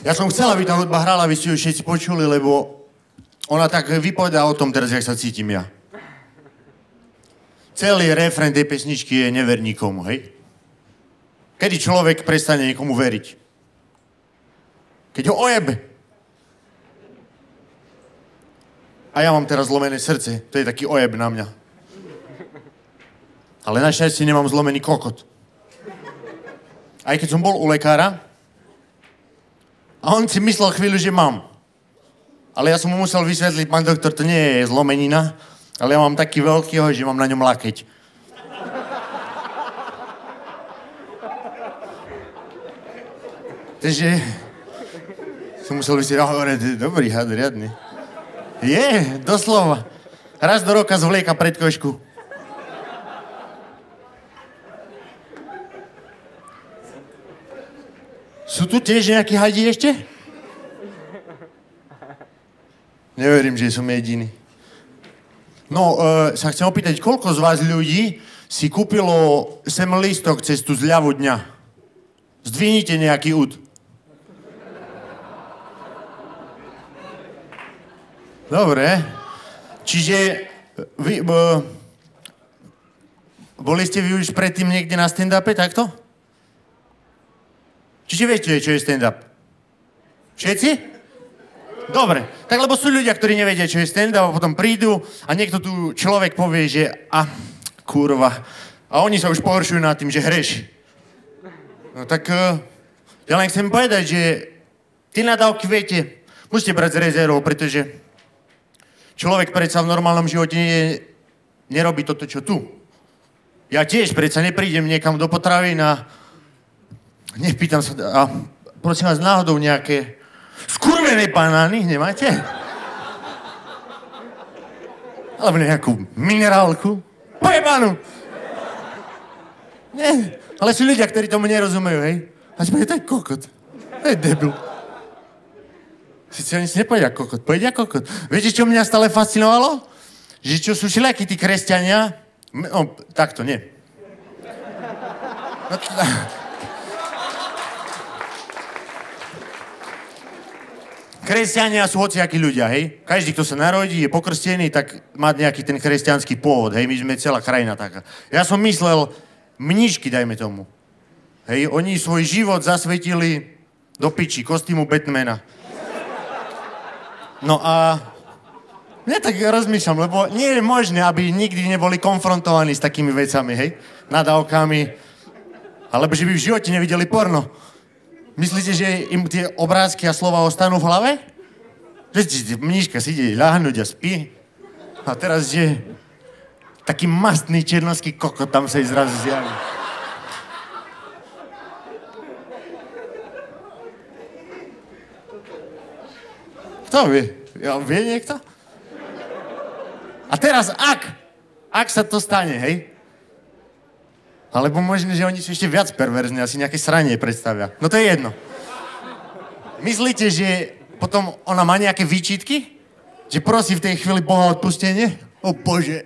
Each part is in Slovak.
Ja som chcel, aby tá hudba hrala, aby ste ju všetci počuli, lebo ona tak vypovedá o tom teraz, jak sa cítim ja. Celý refrén tej pesničky je never nikomu, hej? Kedy človek prestane niekomu veriť? Keď ho ojebe. A ja mám teraz zlomené srdce. To je taký ojeb na mňa. Ale našťastie nemám zlomený kokot. Aj keď som bol u lekára, a on si myslel chvíľu, že mám. Ale ja som mu musel vysvetliť, pán doktor, to nie je zlomenina, ale ja mám taký veľký že mám na ňom lakeť. Takže som musel vysvetliť, dobrý had, riadny. Je, doslova. Raz do roka zvlieka predkošku. Sú tu tiež nejakí hadi ešte? Neverím, že som jediný. No, sa chcem opýtať, koľko z vás ľudí si kúpilo sem lístok cez tú zľavu dňa? Zdvihnite nejaký úd. Dobre. Čiže vy, boli ste vy už predtým niekde na stand-upe, takto? Čiže viete, čo je stand-up? Všetci? Dobre. Tak lebo sú ľudia, ktorí nevedia, čo je stand-up a potom prídu a niekto tu človek povie, že kurva. A oni sa už pohoršujú nad tým, že hreši. No tak ja len chcem povedať, že tie nadávky, viete, musíte brať z rezervou, pretože človek predsa v normálnom živote nerobí toto, čo tu. Ja tiež predsa neprídem niekam do potravín a nepýtam sa, a prosím vás, náhodou nejaké skurvené banány nemáte? Alebo nejakú minerálku? Pojebanú! Nie, ale sú ľudia, ktorí tomu nerozumejú, hej? A si povedia, to je kokot. To je debil. Sice oni si nepovedia kokot, povedia kokot. Viete, čo mňa stále fascinovalo? Že čo sú všelijakí tí kresťania? No, takto nie. No, kresťania sú hociakí ľudia, hej? Každý, kto sa narodí, je pokrstený, tak má nejaký ten kresťanský pôvod, hej? My sme celá krajina taká. Ja som myslel, mníšky, dajme tomu. Hej? Oni svoj život zasvetili do piči, kostýmu Batmana. No a ja tak rozmýšľam, lebo nie je možné, aby nikdy neboli konfrontovaní s takými vecami, hej? Nadávkami. Alebo že by v živote nevideli porno. Myslíte, že im tie obrázky a slova ostanú v hlave? Že mníška si ide ľahnúť a spí. A teraz, že taký mastný černovský kokot tam sa jej zrazu zjaví. Kto vie? Vie niekto? A teraz, ak sa to stane, hej? Alebo možno, že oni sú ešte viac perverzní, asi nejaké sranie predstavia. No to je jedno. Myslíte, že potom ona má nejaké výčitky? Že prosí v tej chvíli Boha odpustenie? O Bože.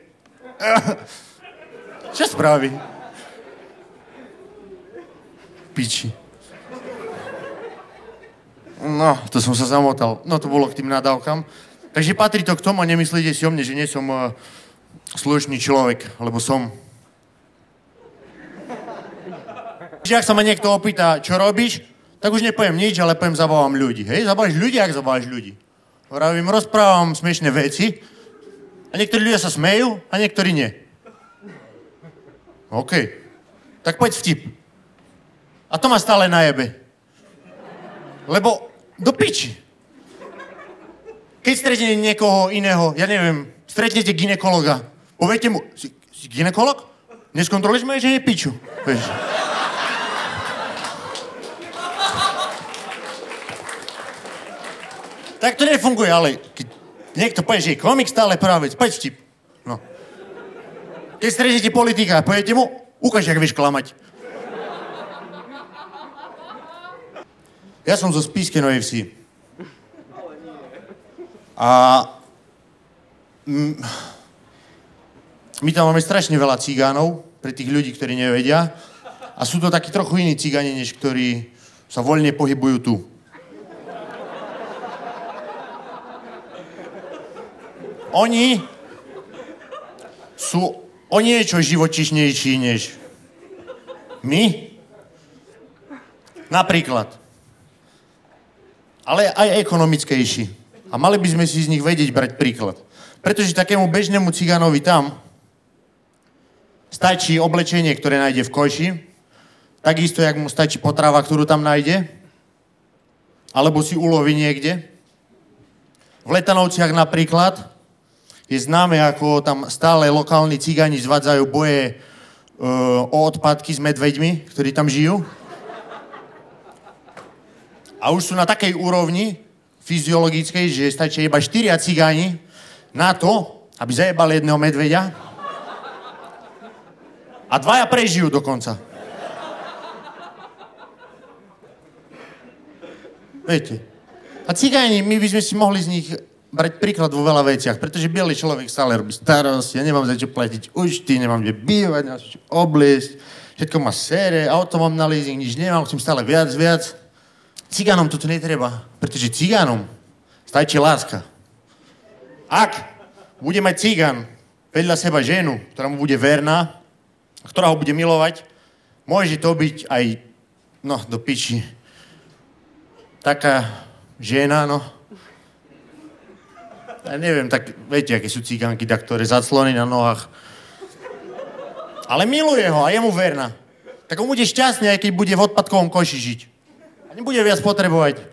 Čo spraví? Piči. No, to som sa zamotal. No, to bolo k tým nadávkam. Takže patrí to k tomu a nemyslíte si o mne, že nie som slušný človek, lebo som. Že ak sa ma niekto opýta, čo robíš, tak už nepoviem nič, ale poviem, zavolám ľudí. Hej, zabavíš ľudí, ak zabavíš ľudí. Hovorím, rozprávam smiešné veci a niektorí ľudia sa smejú a niektorí nie. OK. Tak poď vtip. A to ma stále najebe. Lebo do piči. Keď stretnete niekoho iného, ja neviem, stretnete gynekologa, poviete mu, si gynekolog? Neskontroluješ ma, že je piču. Vieš. Tak to nefunguje, ale keď niekto povie, že je komik, stále práve vec, poď vtip. No. Keď stretnete politika, poviete mu, ukáž, jak vieš klamať. Ja som zo Spišskej Novej Vsi. A my tam máme strašne veľa cigánov, pre tých ľudí, ktorí nevedia. A sú to takí trochu iní cigáni, než ktorí sa voľne pohybujú tu. Oni sú o niečo živočišnejší než my. Napríklad. Ale aj ekonomickejší. A mali by sme si z nich vedieť brať príklad. Pretože takému bežnému cigánovi tam stačí oblečenie, ktoré nájde v koši, takisto, jak mu stačí potrava, ktorú tam nájde, alebo si uloví niekde. V Letanovciach napríklad je známe, ako tam stále lokálni cigáni zvádzajú boje o odpadky s medveďmi, ktorí tam žijú. A už sú na takej úrovni fyziologickej, že stačí iba 4 cigáni na to, aby zajebali jedného medveďa. A 2 prežijú dokonca. Viete. A cigáni, my by sme si mohli z nich brať príklad vo veľa veciach, pretože bielý človek stále robí starosť, ja nemám za čo platiť účty, nemám kde bývať, nemám čo obliecť, všetko ma sere, auto mám na leasing, nič nemám, chcem stále viac. Cigánom toto netreba, pretože cigánom stačí láska. Ak bude mať cigán vedľa seba ženu, ktorá mu bude verná, ktorá ho bude milovať, môže to byť aj, no, do piči, taká žena, no. Ja neviem, tak viete, aké sú cigánky, ktoré zaclony na nohách. Ale miluje ho a je mu verná. Tak on bude šťastný, aj keď bude v odpadkovom koši žiť. A nebude viac potrebovať.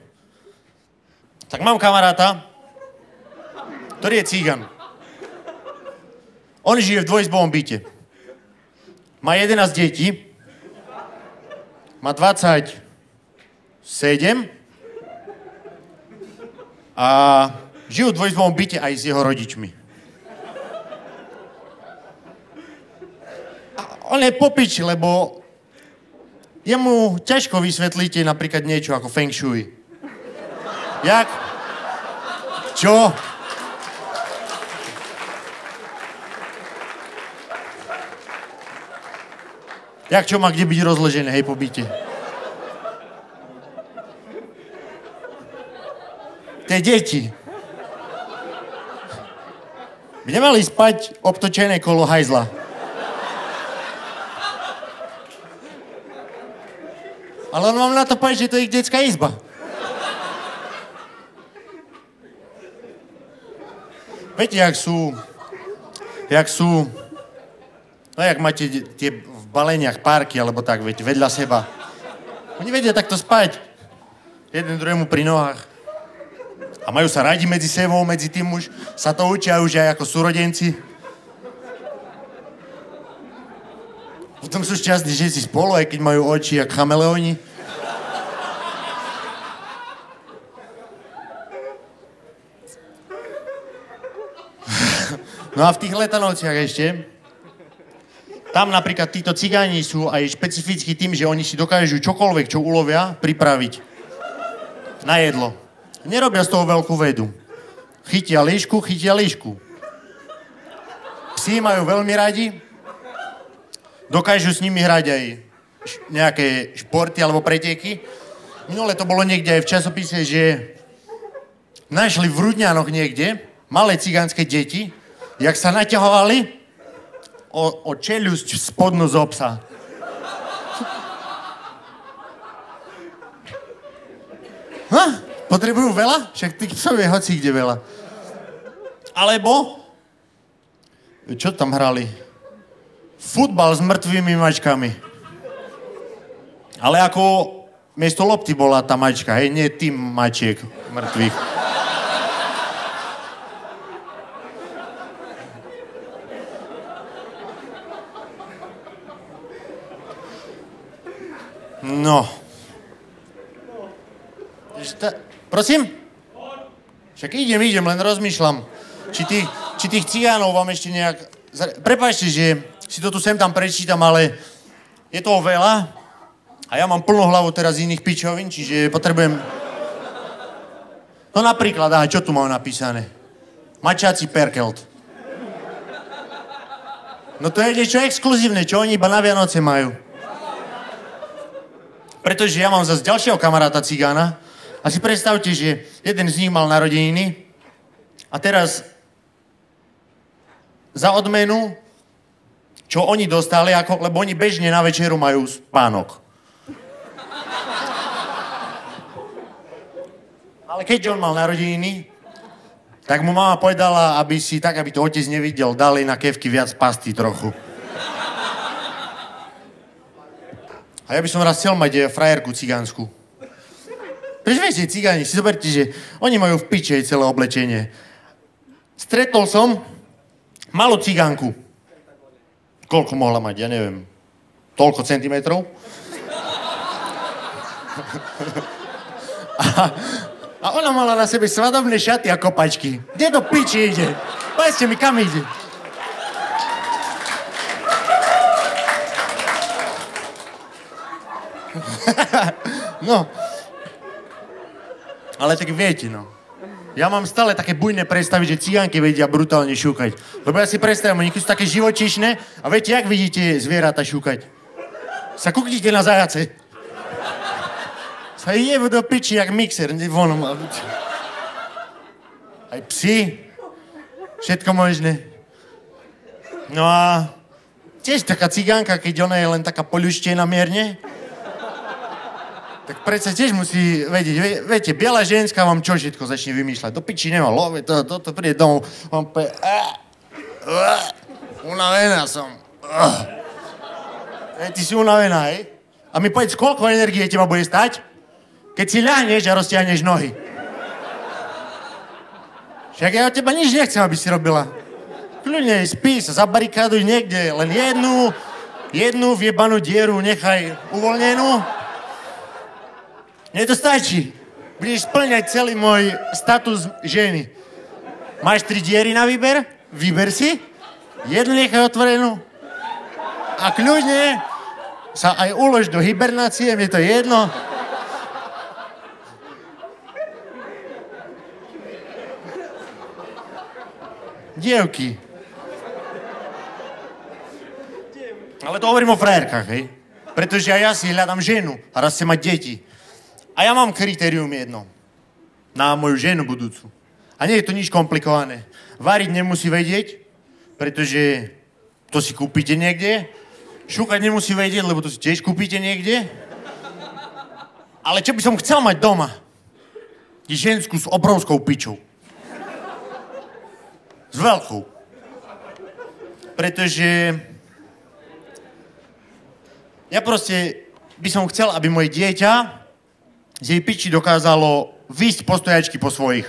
Tak mám kamaráta, ktorý je cigán. On žije v dvojizbovom byte. Má 11 detí. Má 27. A žijú v dvojizbovom byte aj s jeho rodičmi. A on je popič, lebo jemu ťažko vysvetlíte napríklad niečo ako Feng Shui. Jak? Čo? Jak čo má kde byť rozložené, hej, po byte? Tie deti by nemali spať obtočené kolo hajzla. Ale on vám na to povie, že to je ich detská izba. Viete, jak sú, no jak máte tie v baleniach párky, alebo tak, viete, vedľa seba. Oni vedia takto spať. Jeden druhému pri nohách. A majú sa radi medzi sebou, medzi tým už sa to učia už aj ako súrodenci. Potom sú šťastní, že si spolu, aj keď majú oči jak chameleóni. No a v tých Letanovciach ešte, tam napríklad títo cigáni sú aj špecificky tým, že oni si dokážu čokoľvek, čo ulovia, pripraviť na jedlo. Nerobia z toho veľkú vedu. Chytia líšku. Psi majú veľmi radi. Dokážu s nimi hrať aj nejaké športy alebo preteky. Minule to bolo niekde aj v časopise, že našli v Rudňanoch niekde malé cigánske deti, jak sa naťahovali o čeľusť spodnú z psa. Potrebujú veľa? Však tých psov je hoci kde veľa. Alebo, čo tam hrali? Futbal s mŕtvými mačkami. Ale ako miesto lopty bola tá mačka, hej? Nie tým mačiek mŕtvych. No. Prosím? Však idem, len rozmýšľam. Či tých cigánov vám ešte nejak... Prepáčte, že si to tu sem tam prečítam, ale je toho veľa a ja mám plnú hlavu teraz iných pičovín, čiže potrebujem... No napríklad, čo tu mám napísané? Mačáci perkelt. No to je niečo exkluzívne, čo oni iba na Vianoce majú. Pretože ja mám zase ďalšieho kamaráta cigána. A si predstavte, že jeden z nich mal narodeniny a teraz za odmenu, čo oni dostali, lebo oni bežne na večeru majú spánok. Ale keď on mal narodeniny, tak mu mama povedala, aby to otec nevidel, dali na kevky viac pasty trochu. A ja by som raz chcel mať frajerku cigánsku. Prečo viete, cigáni, si zoberte, že oni majú v piče celé oblečenie. Stretol som malú cigánku. Koľko mohla mať, ja neviem. Toľko centimetrov. A ona mala na sebe svadobné šaty a kopačky. Kde do piči ide? Povedzte mi, kam ide? No. Ale tak viete, no. Ja mám stále také bujné predstavy, že cigánky vedia brutálne šúkať. Lebo ja si predstavím, oni sú také živočíšne a viete, jak vidíte zvieratá šúkať? Sa kúknite na zajace. Sa jebu do piči, jak mixer. Aj psi. Všetko možné. No a tiež taká cigánka, keď ona je len taká poľuštená mierne, tak predsa tiež musí vedieť, viete, biela ženská vám čo všetko začne vymýšľať. Do piči nemá love, to príde domov, vám povie, unavená som. Ty si unavená, hej? A mi povedz, koľko energie teba bude stať, keď si ľahneš a roztiahneš nohy. Však ja od teba nič nechcem, aby si robila. Kľudne, spí sa, zabarikáduj niekde, len jednu vjebanú dieru nechaj uvoľnenú. Mne to stačí. Budeš splňať celý môj status ženy. Máš 3 diery na výber? Vyber si. Jednu nechaj otvorenú. A kľudne sa aj ulož do hibernácie, mne to jedno. Dievky. Ale to hovorím o frajerkách, hej? Pretože aj ja si hľadám ženu a raz chcem mať deti. A ja mám kritérium jedno. Na moju ženu budúcu. A nie je to nič komplikované. Variť nemusí vedieť, pretože to si kúpite niekde. Šúkať nemusí vedieť, lebo to si tiež kúpite niekde. Ale čo by som chcel mať doma, je žensku s obrovskou pičou. S veľkou. Pretože ja proste by som chcel, aby moje dieťa z jej piči dokázalo výjsť po stojačky po svojich.